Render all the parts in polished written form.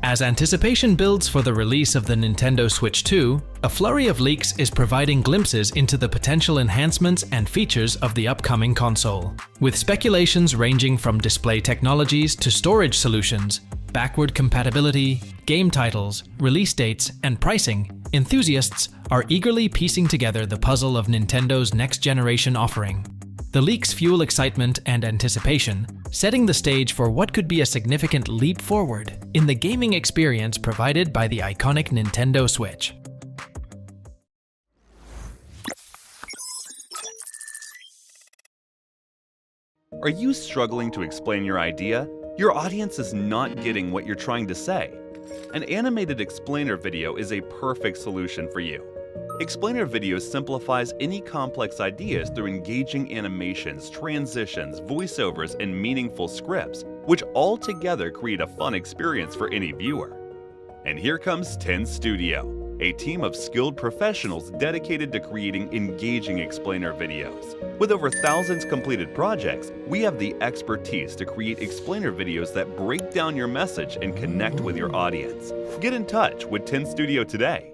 As anticipation builds for the release of the Nintendo Switch 2, a flurry of leaks is providing glimpses into the potential enhancements and features of the upcoming console. With speculations ranging from display technologies to storage solutions, backward compatibility, game titles, release dates, and pricing, enthusiasts are eagerly piecing together the puzzle of Nintendo's next-generation offering. The leaks fuel excitement and anticipation, setting the stage for what could be a significant leap forward in the gaming experience provided by the iconic Nintendo Switch. Are you struggling to explain your idea? Your audience is not getting what you're trying to say. An animated explainer video is a perfect solution for you. Explainer video simplifies any complex ideas through engaging animations, transitions, voiceovers, and meaningful scripts, which all together create a fun experience for any viewer. And here comes Tin Studio, a team of skilled professionals dedicated to creating engaging explainer videos. With over thousands completed projects, we have the expertise to create explainer videos that break down your message and connect with your audience. Get in touch with Tin Studio today.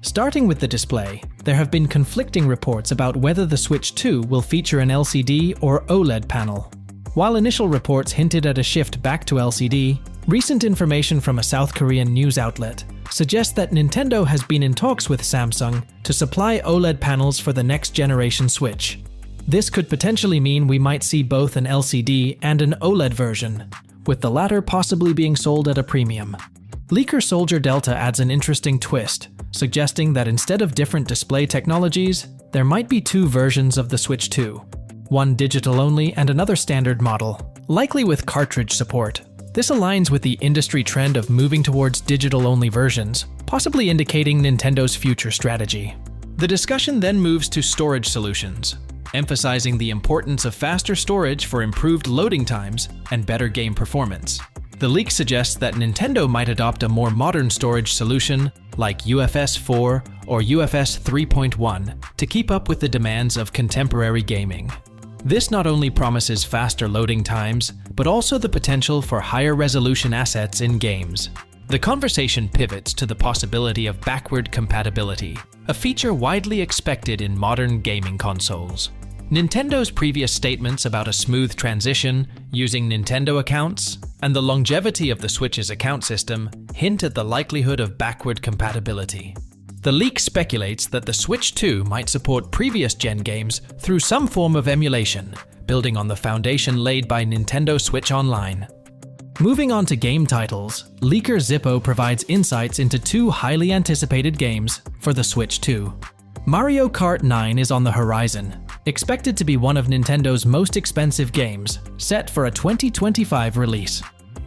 Starting with the display, there have been conflicting reports about whether the Switch 2 will feature an LCD or OLED panel. While initial reports hinted at a shift back to LCD, recent information from a South Korean news outlet suggests that Nintendo has been in talks with Samsung to supply OLED panels for the next-generation Switch. This could potentially mean we might see both an LCD and an OLED version, with the latter possibly being sold at a premium. Leaker Soldier Delta adds an interesting twist, suggesting that instead of different display technologies, there might be two versions of the Switch 2. One digital-only and another standard model, likely with cartridge support. This aligns with the industry trend of moving towards digital-only versions, possibly indicating Nintendo's future strategy. The discussion then moves to storage solutions, emphasizing the importance of faster storage for improved loading times and better game performance. The leak suggests that Nintendo might adopt a more modern storage solution like UFS 4 or UFS 3.1 to keep up with the demands of contemporary gaming. This not only promises faster loading times, but also the potential for higher resolution assets in games. The conversation pivots to the possibility of backward compatibility, a feature widely expected in modern gaming consoles. Nintendo's previous statements about a smooth transition using Nintendo accounts and the longevity of the Switch's account system hint at the likelihood of backward compatibility. The leak speculates that the Switch 2 might support previous-gen games through some form of emulation, building on the foundation laid by Nintendo Switch Online. Moving on to game titles, leaker Zippo provides insights into two highly anticipated games for the Switch 2. Mario Kart 9 is on the horizon, expected to be one of Nintendo's most expensive games, set for a 2025 release.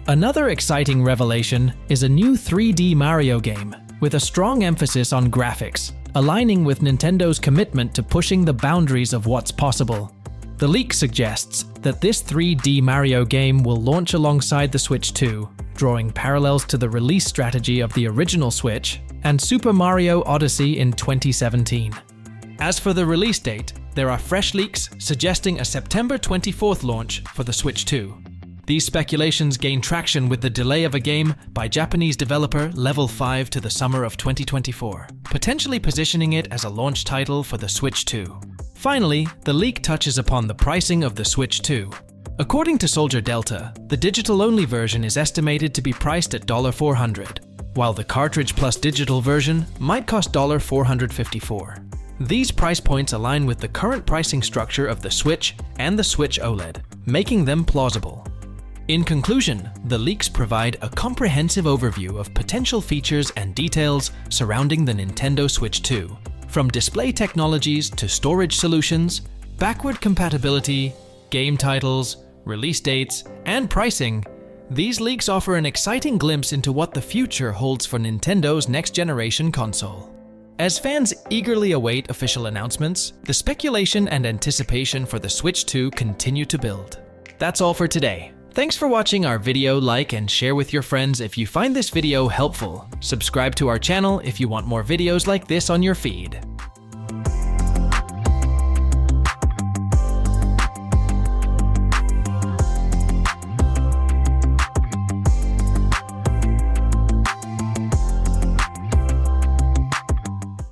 Another exciting revelation is a new 3D Mario game, with a strong emphasis on graphics, aligning with Nintendo's commitment to pushing the boundaries of what's possible. The leak suggests that this 3D Mario game will launch alongside the Switch 2, drawing parallels to the release strategy of the original Switch and Super Mario Odyssey in 2017. As for the release date, there are fresh leaks suggesting a September 24th launch for the Switch 2. These speculations gain traction with the delay of a game by Japanese developer Level 5 to the summer of 2024, potentially positioning it as a launch title for the Switch 2. Finally, the leak touches upon the pricing of the Switch 2. According to Soldier Delta, the digital-only version is estimated to be priced at $400, while the cartridge plus digital version might cost $454. These price points align with the current pricing structure of the Switch and the Switch OLED, making them plausible. In conclusion, the leaks provide a comprehensive overview of potential features and details surrounding the Nintendo Switch 2. From display technologies to storage solutions, backward compatibility, game titles, release dates, and pricing, these leaks offer an exciting glimpse into what the future holds for Nintendo's next-generation console. As fans eagerly await official announcements, the speculation and anticipation for the Switch 2 continue to build. That's all for today. Thanks for watching our video. Like and share with your friends if you find this video helpful. Subscribe to our channel if you want more videos like this on your feed.